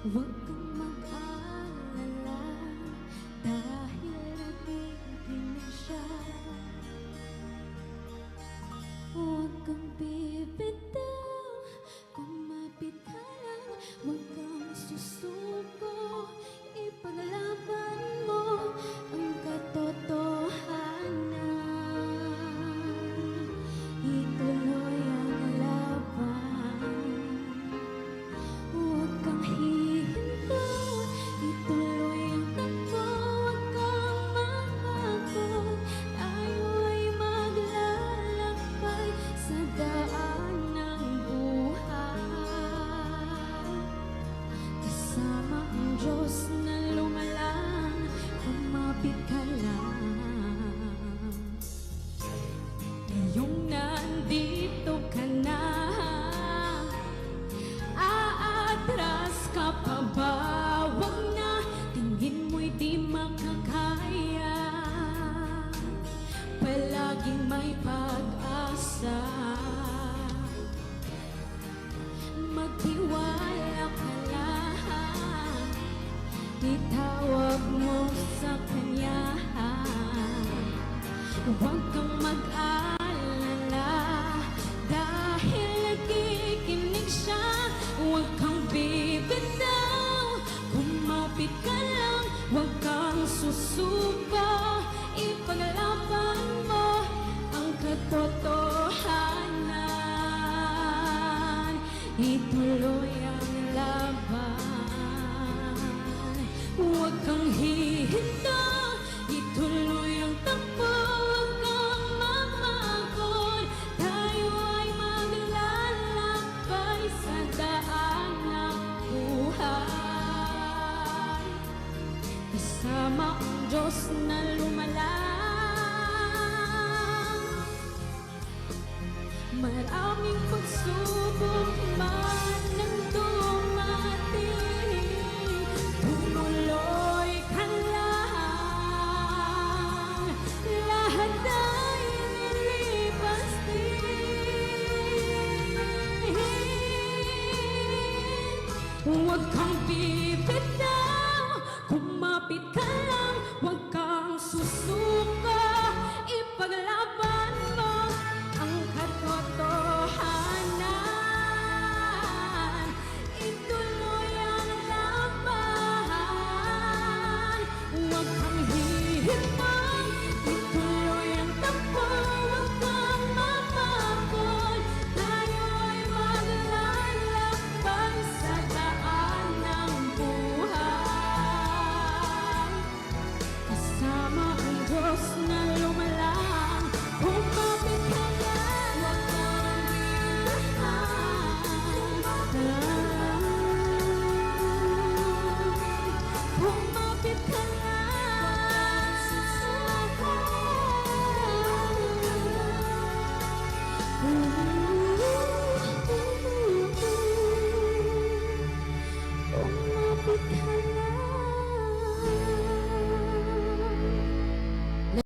Huwag kang mag-alala dahil nakikinig siya. Huwag kang bibitaw, kumapit ka lang. Huwag kang susuko, ipaglaban mo ang katotohanan. Ituloy ang laban. Huwag kang hihinto, ituloy ang takbo. Huwag kang mapagod, tayo ay maglalakbay sa daan ng buhay. Kasama ang Diyos na lumalang, kumapit ka lang. Ngayong nandito ka na, aatras ka pa ba? Huwag na, tingin mo'y di makakaya. Palaging may pag-asa, magtiwala ka lang. Itawag mo sa Kanya. Huwag kang mag-alala dahil nakikinig siya. Huwag kang bibitaw, kumapit ka lang. Huwag kang susuko, ipaglaban mo ang katotohanan. Ituloy ang laban. Huwag kang hihinto, ituloy ang takbo. Huwag kang mapagod, tayo ay maglalakbay sa daan ng buhay. Kasama ang Diyos na lumalang, maraming pagsubok man ang dumating, tumuloy ka lang. Lahat ay lilipas din. Huwag kang bibitaw, kumapit ka lang. Huwag kang susuko, ipaglaban mo ang katotohanan. Ituloy ang laban. Huwag kang hihimang, ituloy ang takbo. Huwag kang mapagod, tayo ay maglalakbay sa daan ng buhay. Kasama ang Diyos na lumalang, kumapit ka lang. Huwag kang bibitaw, kumapit ka lang. Kumapit ka